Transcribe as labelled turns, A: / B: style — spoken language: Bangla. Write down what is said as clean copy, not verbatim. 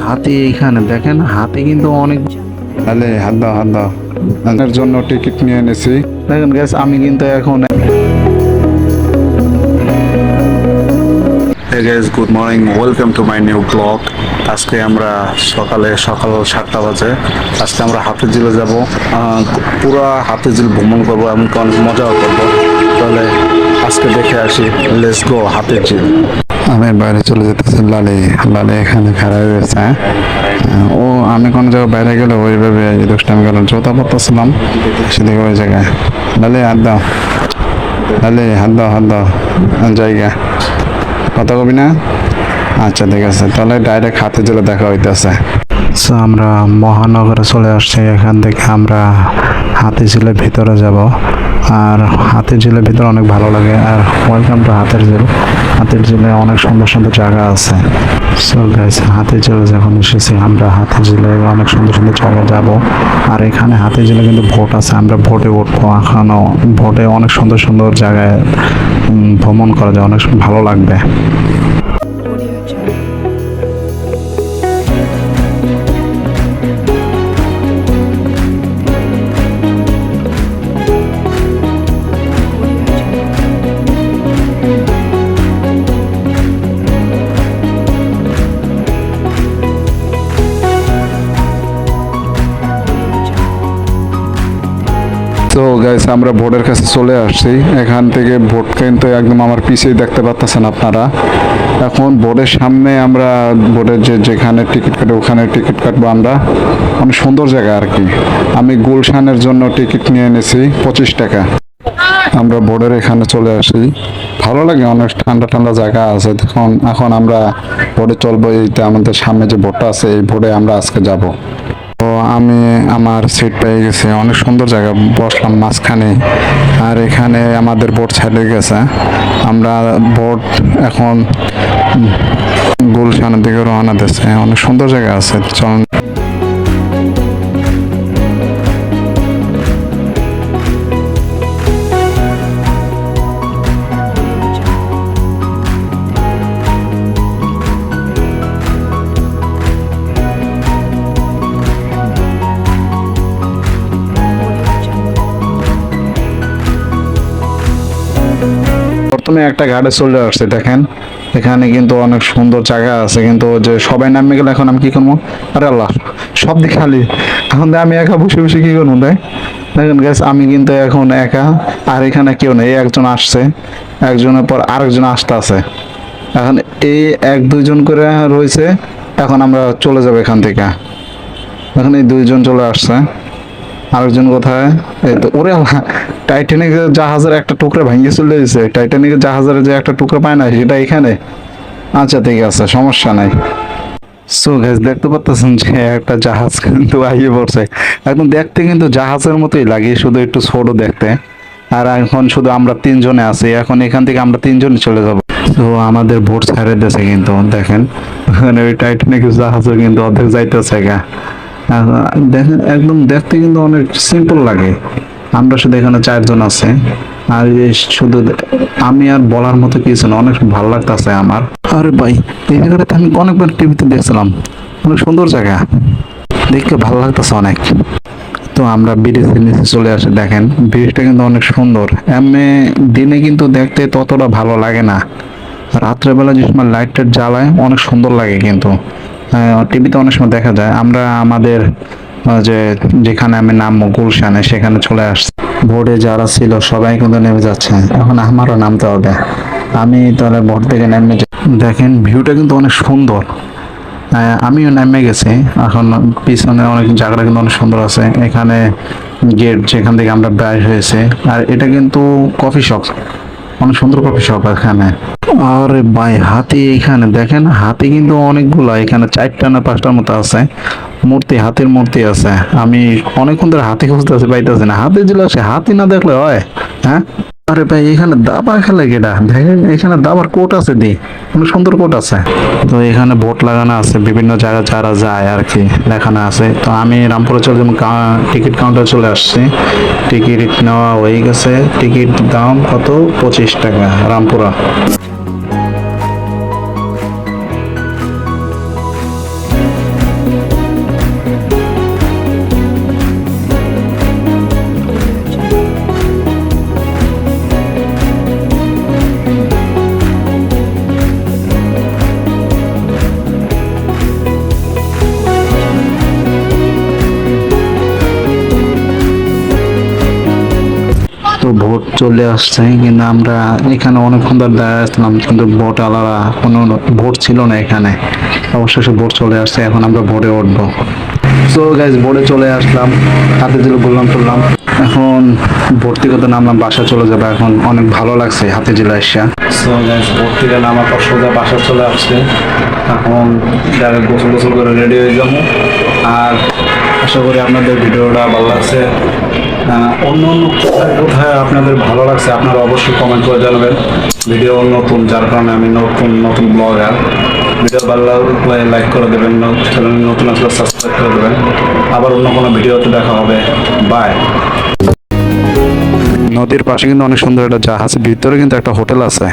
A: হাতি এইখানে দেখেন, হাতি কিন্তু অনেক।
B: তাহলে হাত দাও হাত দাও, এর জন্য টিকিট নিয়ে এনেছি।
A: দেখেন গ্যাস, আমি কিন্তু এখন
B: Hey guys, good morning, welcome to my new vlog. আজকে আমরা সকাল 7টা বাজে আজকে আমরা হাতিঝিলে যাব। পুরো হাতিঝিল ভ্রমণ করবো, এমনকি অনেক মজাও করবো। তাহলে আজকে দেখে আসি, লেটস গো হাতিঝিল। আমি বাইরে চলে যেতেছি, লালি এখানে খাড়া হয়ে গেছে। ও আমি কোনো জায়গায় বাইরে গেলে ওইভাবে দোষটা আমি গেলাম, জোতা পরতেছিলাম সেদিকে ওই জায়গায়। লালি হাত দাও, হাত দাও জায়গা কথা কবি না? আচ্ছা ঠিক আছে, তাহলে ডাইরেক্ট হাতিঝিলে দেখা হইতেছে।
A: সো আমরা মহানগরে চলে আসছি। এখান থেকে আমরা হাতিঝিলের ভিতরে যাব। আর হাতিঝিলের ভিতরে অনেক ভালো লাগে। আর ওয়েলকাম টু হাতিঝিল। হাতিঝিলে অনেক সুন্দর সুন্দর জায়গা আছে। সো গাইস, হাতিঝিলে যখন এসেছি আমরা, হাতিঝিলে অনেক সুন্দর সুন্দর জায়গায় যাব। আর এখানে হাতিঝিলে কিন্তু ভোট আছে, আমরা ভোটে উঠবো। এখনও ভোটে অনেক সুন্দর সুন্দর জায়গায় ভ্রমণ করা যায়, অনেক ভালো লাগবে।
B: তো গাইস, আমরা ভোটের কাছে চলে আসছি। এখান থেকে ভোট কিন্তু একদম আমার পিছেই দেখতে পাচ্ছেন আপনারা। এখন ভোটের সামনে আমরা ভোটের যেখানে টিকিট কাটবো ওখানে টিকিট কাটবো আমরা। অনেক সুন্দর জায়গা আর কি। আমি গুলশানের জন্য টিকিট নিয়ে এনেছি 25 টাকা। আমরা ভোটের এখানে চলে আসি, ভালো লাগে, অনেক ঠান্ডা ঠান্ডা জায়গা আছে। এখন আমরা ভোটে চলবো। এইটা আমাদের সামনে যে ভোটটা আছে, এই ভোটে আমরা আজকে যাব। তো আমি আমার সিট পেয়ে গেছি, অনেক সুন্দর জায়গা, বসলাম মাঝখানে। আর এখানে আমাদের বোট ছেড়ে গেছে। আমরা বোট এখন গুলশানের দিকে রওনা দিচ্ছে। অনেক সুন্দর জায়গা আছে, চলুন। প্রথমে একটা ঘাটে চলে আসছে, দেখেন এখানে কিন্তু অনেক সুন্দর জায়গা আছে, কিন্তু যে সবাই নামে গেলে এখন আমি কি করবো? আরে আল্লাহ, সব দিক খালি। এখন আমি একা বসে বসে কি করবো? দেখেন গ্যাস, আমি কিন্তু এখন একা, আর এখানে কেউ নেই। একজন আসছে, একজনের পর আরেকজন আসতে আছে। এখন এই 1-2 জন করে রয়েছে। এখন আমরা চলে যাবো এখান থেকে। এখন এই 2 জন চলে আসছে, আরেকজন কোথায়? এই তো, ওরে টাইটানিক জাহাজের একটা টুকরা ভেঙে চলে গেছে। টাইটানিকের জাহাজের যে একটা টুকরা পায় না, সেটা এখানে। আচ্ছা ঠিক আছে, সমস্যা নাই। সো গাইস, দেখতে পাচ্ছেন যে একটা জাহাজ কিন্তু আইয়ে পড়ছে। একদম দেখতে কিন্তু জাহাজের মতোই লাগে, শুধু একটু ছোট দেখতে। আর এখন শুধু আমরা 3 জনে আছি। এখন এখান থেকে আমরা 3 জনই চলে যাব। তো আমাদের বোট ছেড়ে দিয়েছে, কিন্তু দেখেন ওখানে ওই টাইটানিকের জাহাজও কিন্তু অর্ধেক যাইতেছে গা। দেখেন একদম দেখতে কিন্তু অনেক সিম্পল লাগে। আমরা শুধু এখানে 4 জন আছে। আর এই শুধু আমি, আর বলার মতো কিছু না, অনেক ভালো লাগতেছে আমার। আরে ভাই, এই জায়গাটা আমি অনেকবার টিভিতে দেখছিলাম, অনেক সুন্দর জায়গা, দেখতে ভালো লাগতেছে অনেক। তো আমরা ব্রিজের নিচে চলে আসি। দেখেন ব্রিজটা কিন্তু অনেক সুন্দর। এমনি দিনে কিন্তু দেখতে ততটা ভালো লাগে না, রাত্রেবেলা যে সময় লাইটটা জ্বালায় অনেক সুন্দর লাগে। কিন্তু টিভিতে অনেক সময় দেখা যায়। আমরা আমাদের যেখানে আমি নামবো গুলশানে, সেখানে চলে আসছি। ভোটে যারা ছিল সবাই কিন্তু নেমে যাচ্ছে, এখন আমারও নামতে হবে। আমি তাহলে ভোট থেকে নেমে দেখেন ভিউটা কিন্তু অনেক সুন্দর। আমিও নেমে গেছি। এখন পিছনে অনেক জায়গাটা কিন্তু অনেক সুন্দর আছে। এখানে গেট, যেখান থেকে আমরা বের হয়েছে। আর এটা কিন্তু কফি শপ, অনেক সুন্দর কফি শপ এখানে। আরে ভাই, হাতি এখানে দেখেন, হাতি কিন্তু অনেকগুলো, এখানে 4টা না 5টার মতো আছে মূর্তি, হাতির মূর্তি আছে। আমি অনেকক্ষণ ধরে হাতি খুঁজতেছি, পাইতেছি না। হাতি ছিল, সে হাতি না দেখলে হয়? হ্যাঁ। আরে ভাই, এখানে দাবা খেলে কেটা? দেখেন এখানে দাবার কোর্ট আছে, অনেক সুন্দর কোর্ট আছে। তো এখানে বোর্ড লাগানো আছে, বিভিন্ন জায়গায় যারা যায় আর কি লেখানো আছে। তো আমি রামপুরে চলে যাবো, টিকিট কাউন্টারে চলে আসছি। টিকিট নেওয়া হয়ে গেছে। টিকিট দাম কত? 25 টাকা রামপুরা।
A: চলে আসছে, কিন্তু আমরা এখানে অনেকক্ষণ ধরে দাঁড়িয়ে আসলাম, কিন্তু বোট আলাদা কোনো বোট ছিল না এখানে। অবশেষে বোট চলে আসছে, এখন আমরা বোটে উঠবো। সো গাইজ বোটে চলে আসলাম, হাতে ছিল ঘুরলাম টুরলাম, এখন বোট থেকে তো নামলাম, বাসা চলে যাবে। এখন অনেক ভালো লাগছে হাতে জেলা এসা। সো গাইজ বোট থেকে নামার পর সোজা বাসা চলে আসছে, এখন ডাইরেক্ট গোসল গোসল করে রেডি হয়ে যাবো। আর আশা করি আপনাদের ভিডিওটা ভালো লাগছে। অন্য অন্য কোথায় আপনাদের ভালো লাগছে আপনারা অবশ্যই কমেন্ট করে জানাবেন। ভিডিও নতুন, যার কারণে আমি নতুন ব্লগার। ভিডিও ভালো লাগলে লাইক করে দেবেন, চ্যানেল নতুন আসলে সাবস্ক্রাইব করে দেবেন। আবার অন্য কোনো ভিডিওতে দেখা হবে। বাই। নদীর পাশে কিন্তু অনেক সুন্দর একটা জাহাজ, ভিতরে কিন্তু একটা হোটেল আছে।